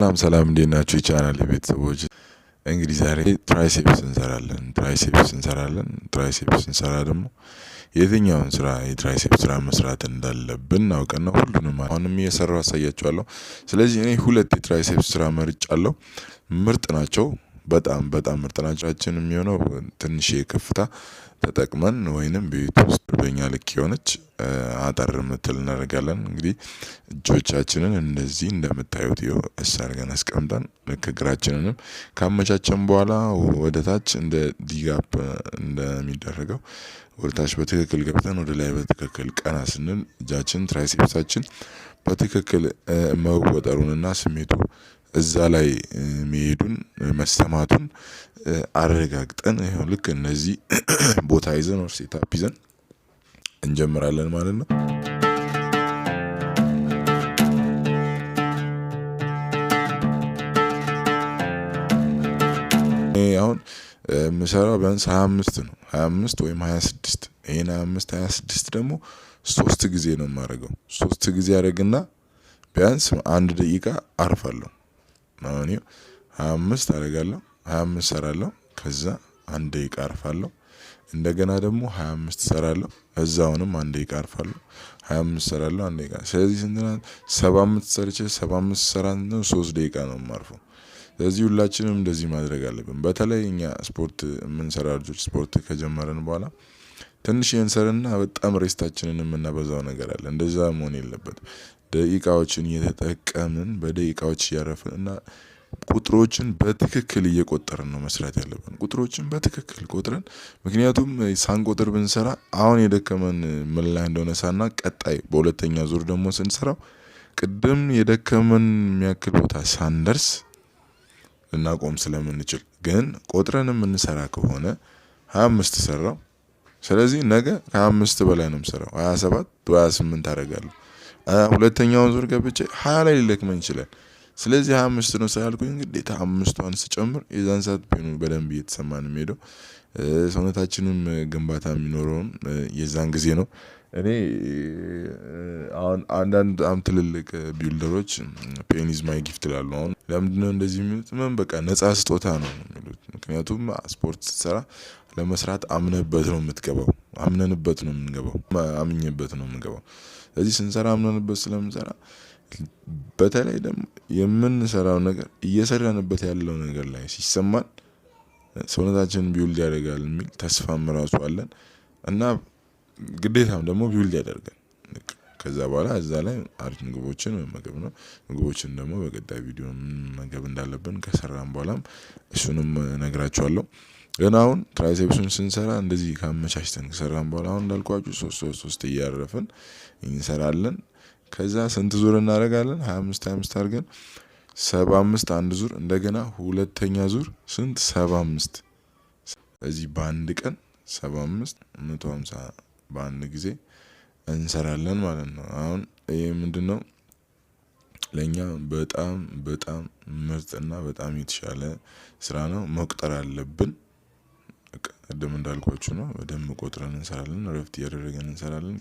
ሰላም እንዴት ናችሁ የቻናሌ ቤተሰቦች? እንግዲህ ዛሬ ትራይሴፕስ እንሰራለን። ትራይሴፕስ ስንሰራ ደግሞ የትኛውን ስራ የትራይሴፕስ ስራ መስራት እንዳለብን አውቀን ነው ሁሉንም አሁንም እየሰራሁ አሳያችኋለሁ። ስለዚህ እኔ ሁለት የትራይሴፕስ ስራ መርጫለሁ። ምርጥ ናቸው። በጣም ምርጥ ናቸው። የሚሆነው ትንሽ ከፍታ ተጠቅመን ወይንም ቤት ውስጥ በእኛ ልክ የሆነች አጠር ምትል እናደርጋለን። እንግዲህ እጆቻችንን እንደዚህ እንደምታዩት አድርገን አስቀምጠን ልክ እግራችንንም ካመቻቸን በኋላ ወደ ታች እንደ ዲጋፕ እንደሚደረገው ወደ ታች በትክክል ገብተን ወደ ላይ በትክክል ቀና ስንል እጃችን ትራይሴፕሳችን በትክክል መወጠሩንና ስሜቱ እዛ ላይ መሄዱን መሰማቱን አረጋግጠን ይሄው ልክ እነዚህ ቦታ ይዘን ወር ሴታፕ ይዘን እንጀምራለን ማለት ነው። አሁን ምሰራው ቢያንስ 25 ነው 25 ወይም 26 ይሄን 26 ደግሞ 3 ጊዜ ነው የማደርገው። 3 ጊዜ አደርግና ቢያንስ 1 ደቂቃ አርፋለሁ። አሁን 25 አደርጋለሁ 25 ሰራለሁ ከዛ 1 ደቂቃ አርፋለሁ። እንደገና ደግሞ 25 ሰራለሁ እዛውንም 1 ደቂቃ አርፋለሁ። 25 ሰራለሁ 1 ደቂቃ። ስለዚህ ስንት 75 ሰርቼ 75 ሰራን 3 ደቂቃ ነው የማርፈው። ስለዚህ ሁላችንም እንደዚህ ማድረግ አለብን። በተለይ እኛ ስፖርት የምንሰራ ልጆች ስፖርት ከጀመረን በኋላ ትንሽ እንሰርና በጣም ሬስታችንን የምናበዛው ነገር አለ። እንደዛ መሆን የለበትም። ደቂቃዎችን እየተጠቀምን በደቂቃዎች እያረፍን እና ቁጥሮችን በትክክል እየቆጠርን ነው መስራት ያለብን። ቁጥሮችን በትክክል ቆጥረን ምክንያቱም ሳንቆጥር ብንሰራ አሁን የደከመን ምን ላይ እንደሆነ ሳናውቅ ቀጣይ በሁለተኛ ዙር ደግሞ ስንሰራው ቅድም የደከመን የሚያክል ቦታ ሳንደርስ ልናቆም ስለምንችል ግን ቆጥረን የምንሰራ ከሆነ 25 ሰራው። ስለዚህ ነገ ከ25 በላይ ነው የምሰራው 27 ወይ 28 አደርጋለሁ። ሁለተኛውን ዙር ገብቼ 20 ላይ ሊለክመኝ ይችላል። ስለዚህ 25 ነው ስላልኩኝ ግዴታ 5ቷን ስጨምር የዛን ሰዓት ፔኑ በደንብ እየተሰማን የሚሄደው ሰውነታችንም ግንባታ የሚኖረው የዛን ጊዜ ነው። እኔ አሁን አንዳንድ ትልልቅ ቢልደሮች ፔን ኢዝ ማይ ጊፍት ይላሉ። አሁን ለምንድነው እንደዚህ የሚሉት? ምን በቃ ነፃ ስጦታ ነው የሚሉት። ምክንያቱም ስፖርት ስትሰራ ለመስራት አምነህበት ነው የምትገባው። አምነንበት ነው የምንገባው። አምኜበት ነው የምንገባው። ስለዚህ ስንሰራ አምነንበት ስለምንሰራ በተለይ ደግሞ የምንሰራው ነገር እየሰራንበት ያለው ነገር ላይ ሲሰማን ሰውነታችንን ቢውልድ ያደርጋል የሚል ተስፋም ራሱ አለን እና ግዴታም ደግሞ ቢውልድ ያደርጋል። ከዛ በኋላ እዛ ላይ አሪፍ ምግቦችን መመገብ ነው። ምግቦችን ደግሞ በቀጣይ ቪዲዮ መመገብ እንዳለብን ከሰራን በኋላም እሱንም እነግራችኋለሁ። ግን አሁን ትራይሴፕሱን ስንሰራ እንደዚህ ካመቻችተን ከሰራን በኋላ አሁን እንዳልኳችሁ 3 እያረፍን እንሰራለን። ከዛ ስንት ዙር እናደርጋለን? 25 አድርገን 75 አንድ ዙር እንደገና ሁለተኛ ዙር ስንት 75 እዚህ በአንድ ቀን 75 150 በአንድ ጊዜ እንሰራለን ማለት ነው። አሁን ይሄ ምንድነው ለኛ በጣም ምርጥና በጣም የተሻለ ስራ ነው። መቁጠር አለብን። ቀደም እንዳልኳችሁ ነው። በደንብ ቆጥረን እንሰራለን። ረፍት እያደረገን እንሰራለን።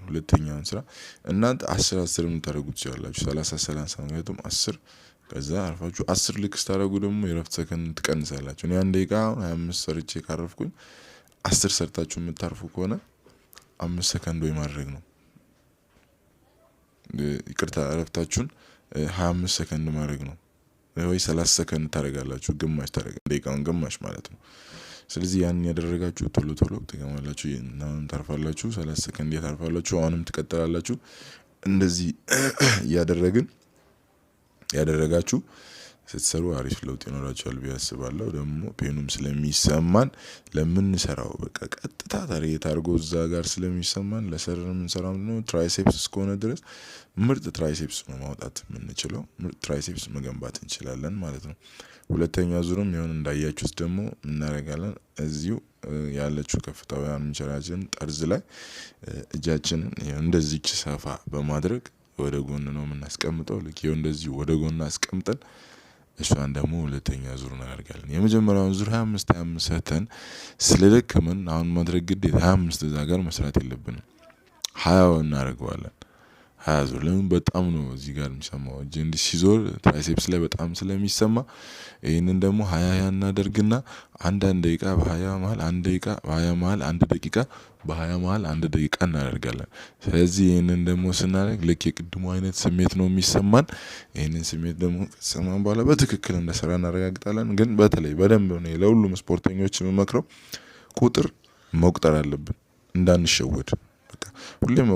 ሁለተኛውን ስራ እናንተ 10 የምታደርጉት ትችላላችሁ። 30 ምክንያቱም 10 ከዛ አርፋችሁ 10 ልክ ስታደርጉ ደግሞ የረፍት ሰከንድ ትቀንሳላችሁ። እኔ 1 ደቂቃ 25 ሰርቼ ካረፍኩኝ 10 ሰርታችሁ የምታርፉ ከሆነ 5 ሰከንድ ወይ ማድረግ ነው። ይቅርታ እረፍታችሁን 25 ሰከንድ ማድረግ ነው ወይ 30 ሰከንድ ታደርጋላችሁ። ግማሽ ደቂቃውን ግማሽ ማለት ነው። ስለዚህ ያን ያደረጋችሁ ቶሎ ትገማላችሁ እና ታርፋላችሁ። 30 ሰከንድ ታርፋላችሁ። አሁንም ትቀጥላላችሁ። እንደዚህ ያደረጋችሁ ስትሰሩ አሪፍ ለውጥ ይኖራችኋል ብዬ አስባለሁ። ደግሞ ፔኑም ስለሚሰማን ለምንሰራው በቃ ቀጥታ ታርጌት አድርጎ እዛ ጋር ስለሚሰማን ለሰራን የምንሰራው ነው ትራይሴፕስ እስከሆነ ድረስ ምርጥ ትራይሴፕስ ነው ማውጣት የምንችለው። ምርጥ ትራይሴፕስ መገንባት እንችላለን ማለት ነው። ሁለተኛ ዙርም ይሁን እንዳያችሁት ደግሞ እናደርጋለን። እዚሁ ያለችው ከፍታው አንቸራችን ጠርዝ ላይ እጃችንን እንደዚህች ሰፋ በማድረግ ወደ ጎን ነው የምናስቀምጠው። ልክ ይኸው እንደዚህ ወደ ጎን አስቀምጠን እሷን ደግሞ ሁለተኛ ዙር እናደርጋለን። የመጀመሪያውን ዙር 25 ሰርተን ስለደከመን አሁን ማድረግ ግዴታ 25 እዛ ጋር መስራት የለብንም። 20 እናደርገዋለን። 20 ዙር ለምን በጣም ነው እዚህ ጋር የሚሰማው እጅ እንዲህ ሲዞር ትራይሴፕስ ላይ በጣም ስለሚሰማ ይሄንን ደግሞ 20 እናደርግና አንድ ደቂቃ በ20 መሃል አንድ ደቂቃ በ20 መሃል አንድ ደቂቃ በ20 መሃል አንድ ደቂቃ እናደርጋለን። ስለዚህ ይሄንን ደግሞ ስናደርግ ልክ የቅድሙ አይነት ስሜት ነው የሚሰማን። ይሄንን ስሜት ደግሞ ከተሰማን በኋላ በትክክል እንደሰራ እናረጋግጣለን። ግን በተለይ በደንብ ነው ለሁሉም ስፖርተኞች የምመክረው ቁጥር መቁጠር አለብን እንዳንሸወድ። በቃ ሁሌም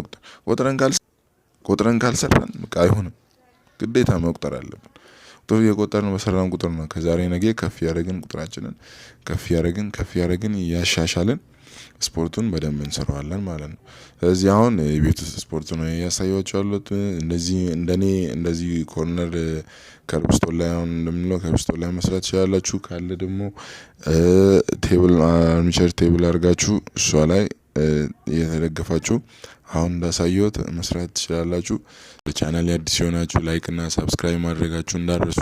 ቆጥረን ካልሰራን በቃ አይሆንም። ግዴታ መቁጠር አለብን። ቁጥር እየቆጠርን በሰራን ቁጥር ነው ከዛሬ ነገ ከፍ ያደረግን ቁጥራችንን ከፍ ያደረግን እያሻሻልን ስፖርቱን በደንብ እንሰራዋለን ማለት ነው። ስለዚህ አሁን የቤት ውስጥ ስፖርት ነው ያሳያችሁ ያሉት እንደዚህ ኮርነር ከርብስቶን ላይ አሁን እንደምንለው ከርብስቶን ላይ መስራት ትችላላችሁ። ካለ ደግሞ ቴብል አርምቸር ቴብል አድርጋችሁ እሷ ላይ እየተደገፋችሁ አሁን እንዳሳየሁት መስራት ትችላላችሁ። ለቻናል አዲስ የሆናችሁ ላይክ እና ሰብስክራይብ ማድረጋችሁ እንዳትረሱ።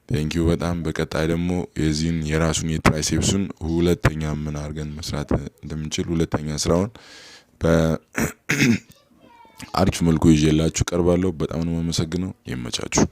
ቴንኪው በጣም። በቀጣይ ደግሞ የዚህን የራሱን የትራይሴፕሱን ሁለተኛ ምን አድርገን መስራት እንደምንችል ሁለተኛ ስራውን በአሪፍ መልኩ ይዤላችሁ ቀርባለሁ። በጣም ነው የማመሰግነው። ይመቻችሁ።